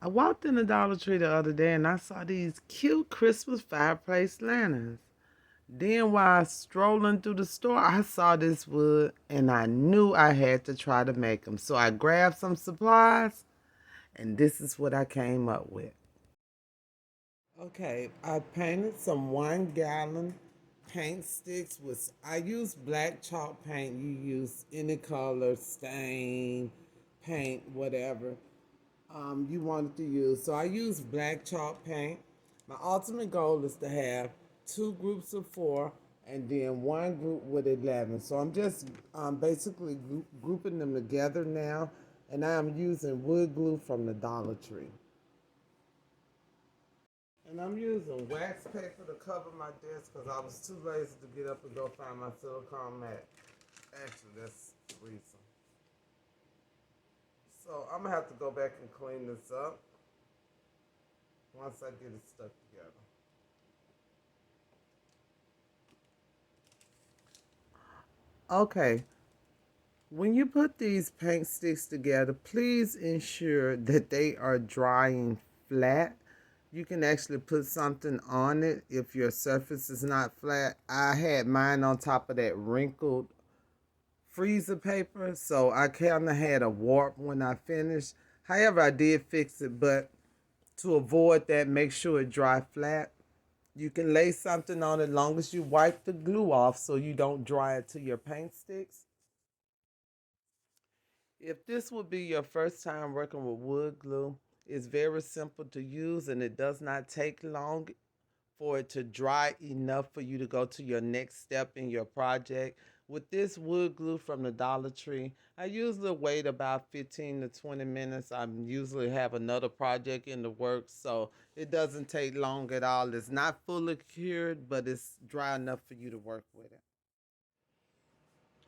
I walked in the Dollar Tree the other day and I saw these cute Christmas fireplace lanterns. Then while I was strolling through the store, I saw this wood and I knew I had to try to make them. So I grabbed some supplies and this is what I came up with. Okay, I painted some 1 gallon paint sticks with, I use black chalk paint. You use any color, stain, paint, whatever you wanted to use. So I use black chalk paint. My ultimate goal is to have 2 groups of 4 and then 1 group with 11. So I'm just basically grouping them together now. And I'm using wood glue from the Dollar Tree. And I'm using wax paper to cover my desk because I was too lazy to get up and go find my silicone mat. Actually, that's the reason. So I'm gonna have to go back and clean this up once I get it stuck together. Okay, when you put these paint sticks together, please ensure that they are drying flat. You can actually put something on it if your surface is not flat. I had mine on top of that wrinkled freezer paper, so I kind of had a warp when I finished. However, I did fix it, but to avoid that, make sure it dry flat. You can lay something on it long as you wipe the glue off so you don't dry it to your paint sticks. If this would be your first time working with wood glue, it's very simple to use and it does not take long for it to dry enough for you to go to your next step in your project. With this wood glue from the Dollar Tree, I usually wait about 15 to 20 minutes. I usually have another project in the works, so it doesn't take long at all. It's not fully cured, but it's dry enough for you to work with it.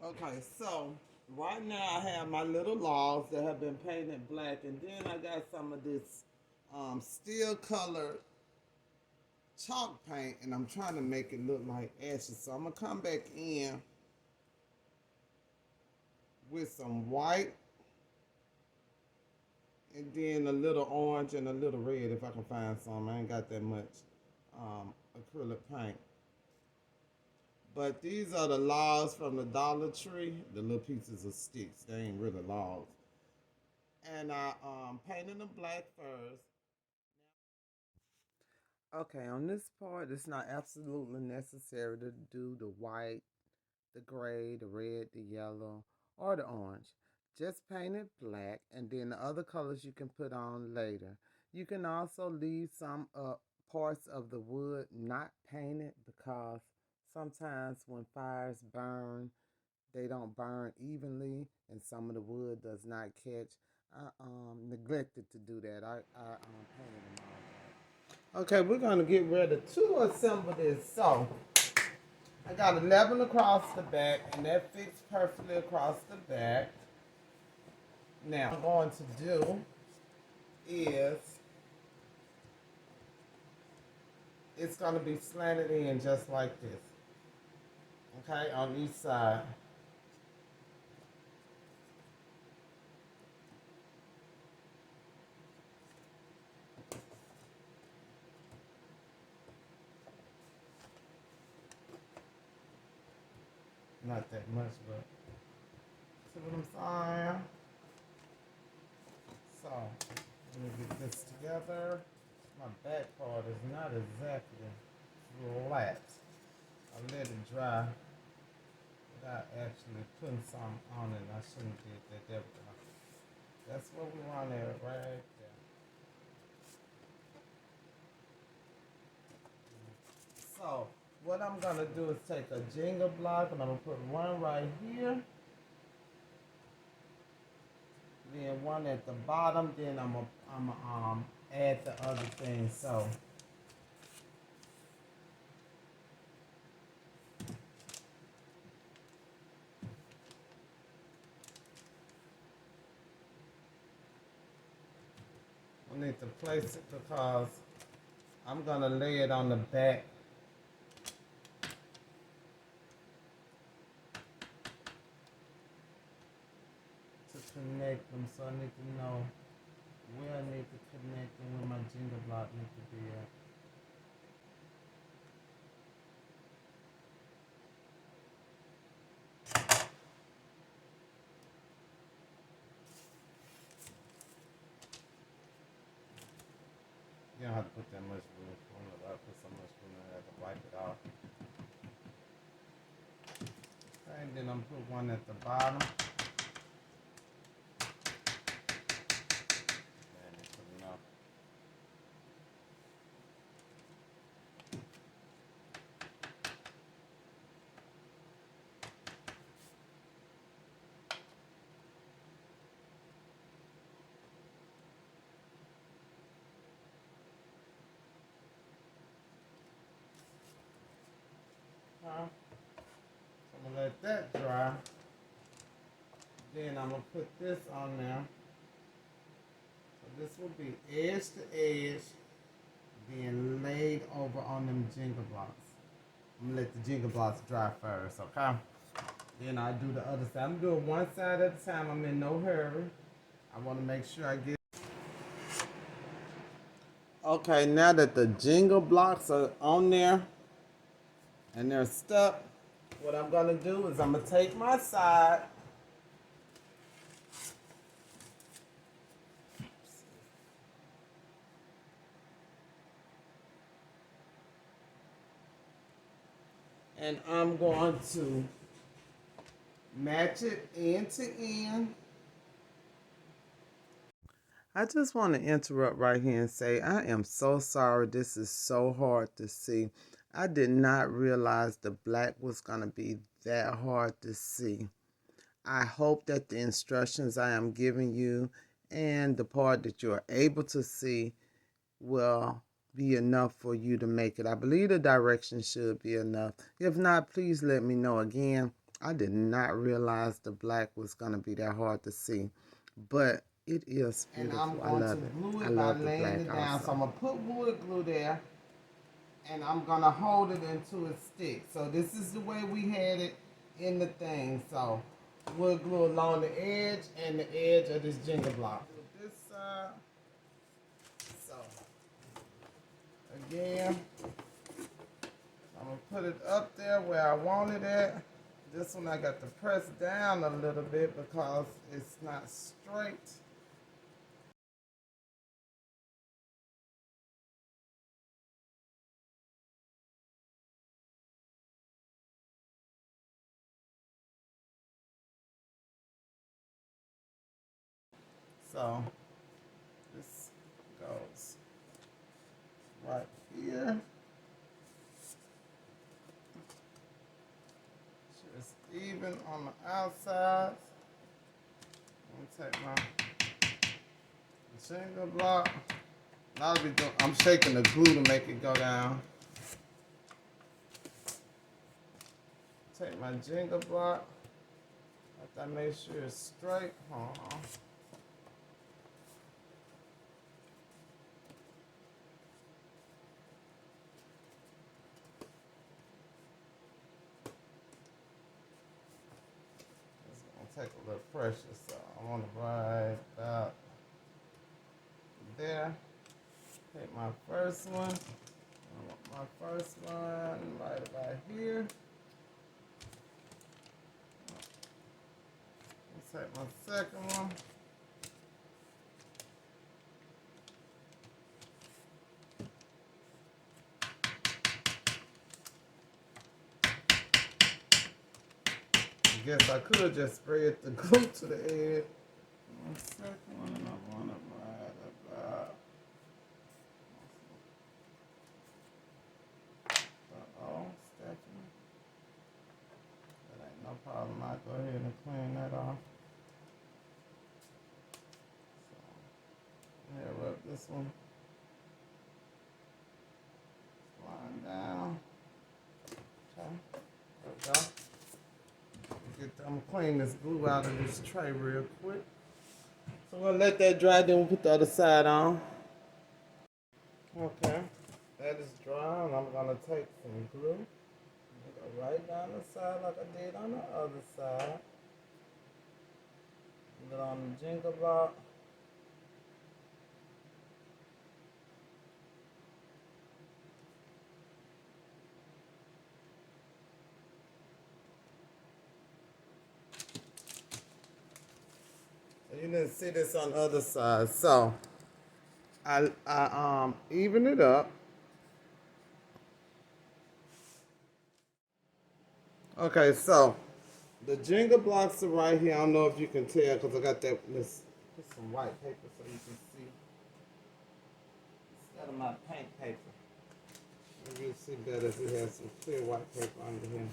Okay, so right now I have my little logs that have been painted black, and then I got some of this steel colored chalk paint, and I'm trying to make it look like ashes. So I'm gonna come back in with some white, and then a little orange and a little red if I can find some. I ain't got that much acrylic paint. But these are the logs from the Dollar Tree, the little pieces of sticks. They ain't really logs. And I painted them black first. Okay, on this part, it's not absolutely necessary to do the white, the gray, the red, the yellow, or the orange. Just paint it black, and then the other colors you can put on later. You can also leave some parts of the wood not painted because sometimes when fires burn, they don't burn evenly, and some of the wood does not catch. I neglected to do that. I painted them all black. Okay, we're gonna get ready to assemble this. So I got 11 across the back, and that fits perfectly across the back. Now, what I'm going to do is it's going to be slanted in just like this, okay, on each side. Not that much, but see what I'm saying? So, let me get this together. My back part is not exactly flat. I let it dry without actually putting some on it. I shouldn't did that. There we go. That's what we want there, right there. So, what I'm gonna do is take a Jenga block and I'm gonna put one right here, then one at the bottom, then I'm add the other thing. So, I need to place it because I'm gonna lay it on the back. To connect them, so I need to know where I need to connect block need to be at. You don't have to put that much glue on it. I put so much glue in there to wipe it off. Okay, and then I'm put one at the bottom. And put enough. So I'm gonna let that dry. Then I'm gonna put this on there. So this will be edge to edge, being laid over on them jingle blocks. I'm gonna let the jingle blocks dry first, okay? Then I do the other side. I'm doing one side at a time. I'm in no hurry. I want to make sure I get. Okay, now that the jingle blocks are on there and they're stuck, what I'm gonna do is I'm gonna take my side. And I'm going to match it end to end. I just want to interrupt right here and say I am so sorry. This is so hard to see. I did not realize the black was going to be that hard to see. I hope that the instructions I am giving you and the part that you're able to see will be enough for you to make it. I believe the directions should be enough. If not, please let me know. Again, I did not realize the black was going to be that hard to see, but it is beautiful. And I'm going to glue it by laying it down. So I'm going to put wood glue there, and I'm going to hold it until it sticks. So this is the way we had it in the thing. So wood glue along the edge and the edge of this jingle block. This side. So again, I'm going to put it up there where I want it at. This one I got to press down a little bit because it's not straight. So this goes right here. Just even on the outside. I'm gonna take my jingle block. I'm shaking the glue to make it go down. Take my jingle block. Let that make sure it's straight. Hold on. Take a little pressure, so I want to right about there. Take my first one. I want my first one right about here. Take my second one. I guess I could just spread the glue to the edge. My second one, and I want it right about. Uh-oh, Stephanie. That ain't no problem. I'll go ahead and clean that off. So, here, rub this one. Slide down. Okay, there we go. I'm gonna clean this glue out of this tray real quick. So I'm gonna let that dry, then we'll put the other side on. Okay, that is dry, and I'm gonna take some glue. Go right down the side like I did on the other side. Put it on the jingle block. You didn't see this on the other side. So I even it up. Okay, so the Jenga blocks are right here. I don't know if you can tell because I got that. Let's put some white paper so you can see instead of my paint paper. Maybe you'll see better if we have some clear white paper under here.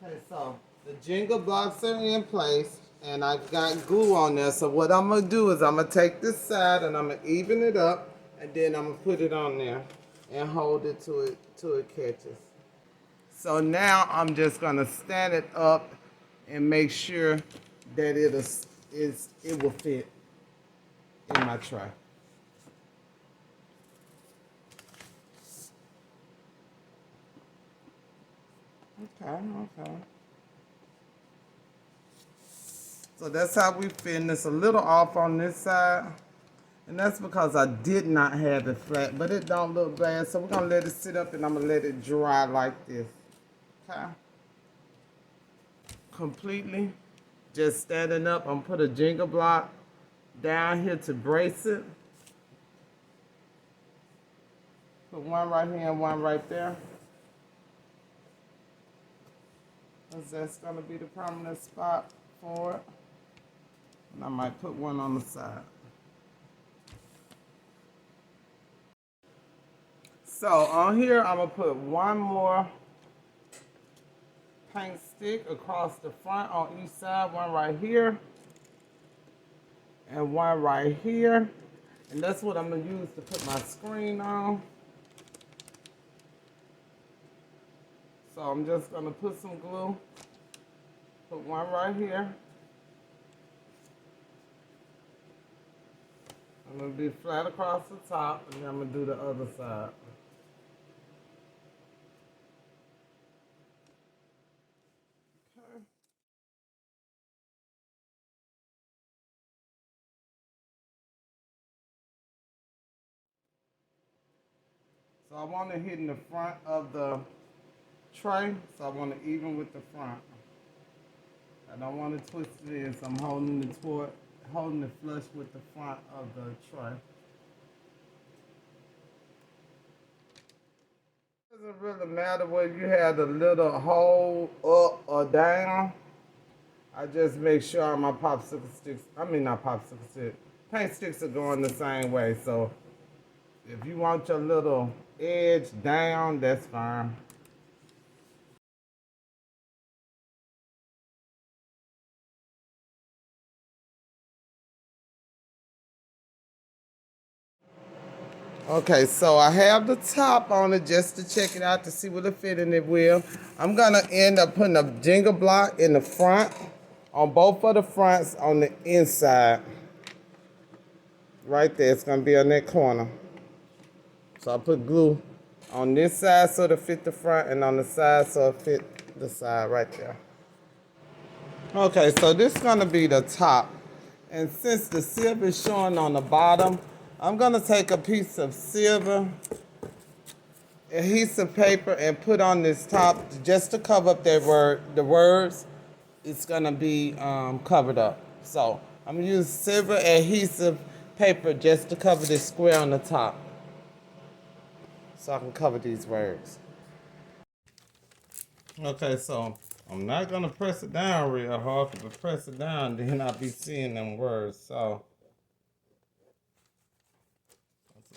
Okay, so the Jenga blocks are in place and I got glue on there. So what I'm gonna do is I'm gonna take this side and I'm gonna even it up and then I'm gonna put it on there and hold it till it catches. So now I'm just gonna stand it up and make sure that it will fit in my tray. Okay. So that's how we fin. It's a little off on this side. And that's because I did not have it flat, but it don't look bad. So we're gonna let it sit up and I'm gonna let it dry like this. Okay. Completely. Just standing up, I'm gonna put a Jenga block down here to brace it. Put one right here and one right there. Because that's gonna be the prominent spot for it. And I might put one on the side. So on here, I'm gonna put one more paint stick across the front on each side, one right here and one right here. And that's what I'm gonna use to put my screen on. So I'm just gonna put some glue, put one right here. I'm gonna do flat across the top and then I'm gonna do the other side. Okay. So I want to hit in the front of the tray, so I want to even with the front. I don't want to twist it in, so I'm holding it flush with the front of the tray. It doesn't really matter whether you have the little hole up or down. I just make sure my popsicle sticks, not popsicle sticks, paint sticks are going the same way. So if you want your little edge down, that's fine. Okay, so I have the top on it just to check it out to see what it fit in it will. I'm gonna end up putting a Jenga block in the front, on both of the fronts on the inside. Right there, it's gonna be on that corner. So I put glue on this side so it fit the front and on the side so it fit the side right there. Okay, so this is gonna be the top. And since the silver is showing on the bottom, I'm gonna take a piece of silver adhesive paper and put on this top just to cover up the words. It's gonna be covered up. So I'm gonna use silver adhesive paper just to cover this square on the top, so I can cover these words. Okay, so I'm not gonna press it down real hard. If I press it down, then I'll be seeing them words. So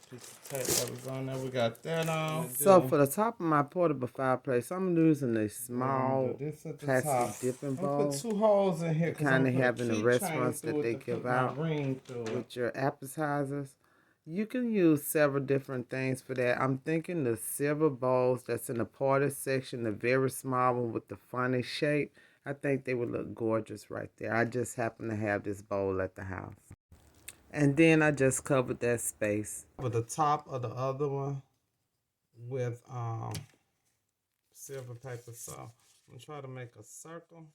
piece of tape that was on there. We got that on. So for the top of my portable fireplace, I'm using a small plastic dipping bowl. Put 2 holes in here, kind of having the restaurants that they give out with your appetizers. You can use several different things for that. I'm thinking the silver bowls that's in the party section, the very small one with the funny shape. I think they would look gorgeous right there. I just happen to have this bowl at the house. And then I just covered that space with the top of the other one with silver paper. So I'm gonna try to make a circle.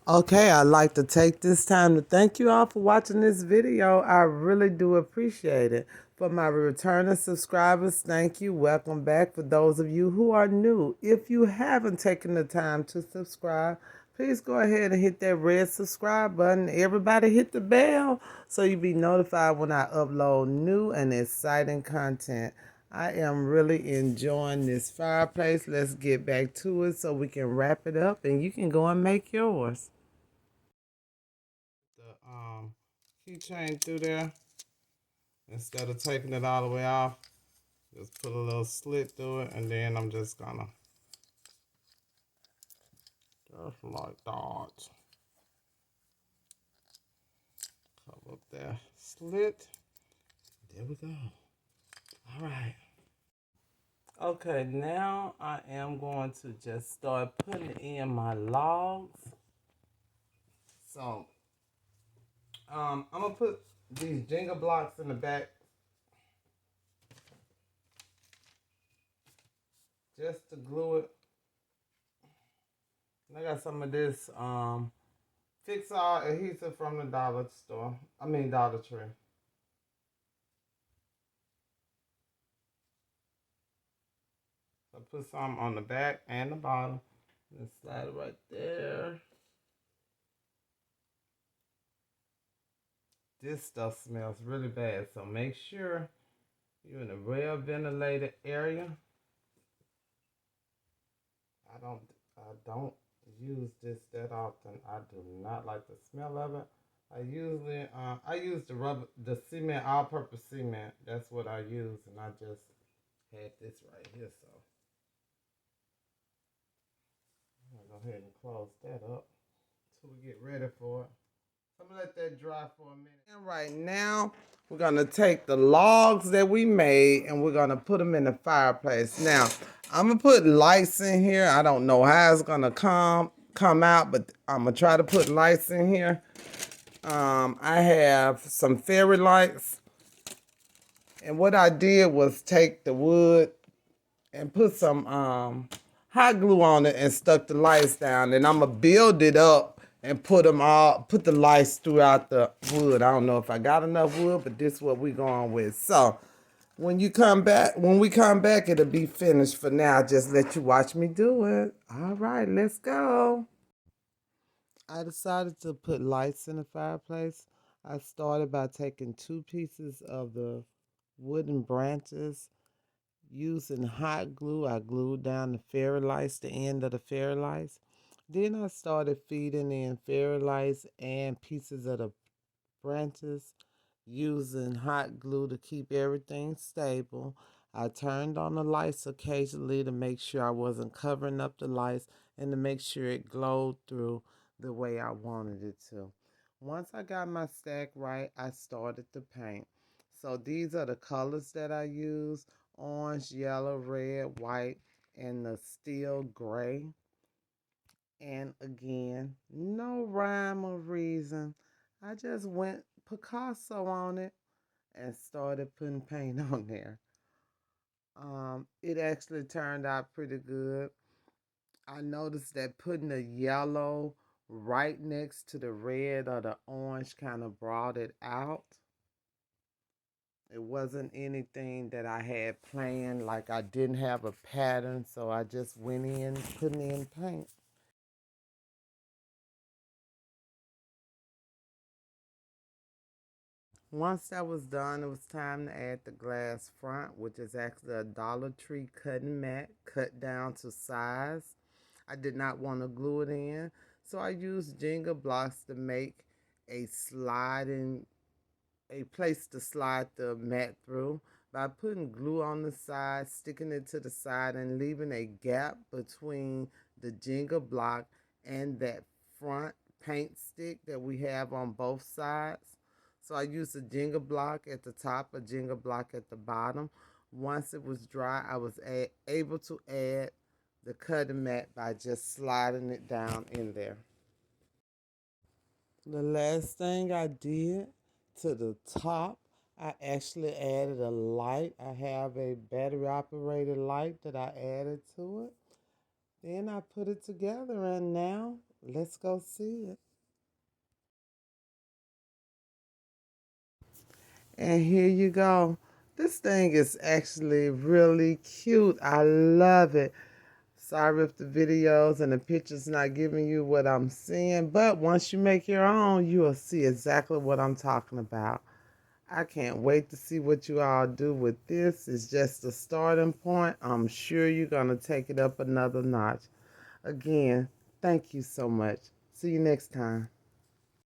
Okay, I'd like to take this time to thank you all for watching this video. I really do appreciate it. For my returning subscribers, thank you. Welcome back. For those of you who are new, if you haven't taken the time to subscribe, please go ahead and hit that red subscribe button. Everybody hit the bell so you'll be notified when I upload new and exciting content. I am really enjoying this fireplace. Let's get back to it so we can wrap it up and you can go and make yours. The keychain through there, instead of taking it all the way off, just put a little slit through it, and then I'm just gonna just like that. Cover up that slit. There we go. All right. Okay, now I am going to just start putting in my logs. So, I'm gonna put these Jenga blocks in the back just to glue it. I got some of this Fix All adhesive from the Dollar Tree. So put some on the back and the bottom. And slide it right there. This stuff smells really bad, so make sure you're in a well ventilated area. I don't use this that often. I do not like the smell of it. I use the cement, all-purpose cement. That's what I use, and I just had this right here, so I'm gonna go ahead and close that up until we get ready for it. I'm gonna let that dry for a minute. And right now, we're gonna take the logs that we made and we're gonna put them in the fireplace. Now, I'm gonna put lights in here. I don't know how it's gonna come out, but I'm gonna try to put lights in here. I have some fairy lights, and what I did was take the wood and put some hot glue on it and stuck the lights down. And I'm gonna build it up and put the lights throughout the wood. I don't know if I got enough wood, but this is what we're going with. So when we come back, it'll be finished. For now, just let you watch me do it. All right, let's go. I decided to put lights in the fireplace. I started by taking 2 pieces of the wooden branches. Using hot glue, I glued down the fairy lights, the end of the fairy lights. Then I started feeding in fairy lights and pieces of the branches using hot glue to keep everything stable. I turned on the lights occasionally to make sure I wasn't covering up the lights and to make sure it glowed through the way I wanted it to. Once I got my stack right, I started to paint. So these are the colors that I use: orange, yellow, red, white, and the steel gray. And again, no rhyme or reason. I just went Picasso on it and started putting paint on there. It actually turned out pretty good. I noticed that putting the yellow right next to the red or the orange kind of brought it out. It wasn't anything that I had planned, like I didn't have a pattern, so I just went in putting in paint. Once that was done, it was time to add the glass front, which is actually a Dollar Tree cutting mat cut down to size. I did not want to glue it in, so I used Jenga blocks to make a sliding a place to slide the mat through by putting glue on the side, sticking it to the side, and leaving a gap between the Jenga block and that front paint stick that we have on both sides. So I used a Jenga block at the top, a Jenga block at the bottom. Once it was dry, I was able to add the cutting mat by just sliding it down in there. The last thing I did to the top, I actually added a light. I have a battery operated light that I added to it. Then I put it together, and now let's go see it. And here you go. This thing is actually really cute. I love it. Sorry if the videos and the pictures not giving you what I'm seeing, but once you make your own, you will see exactly what I'm talking about. I can't wait to see what you all do with this. It's just a starting point. I'm sure you're going to take it up another notch. Again, thank you so much. See you next time.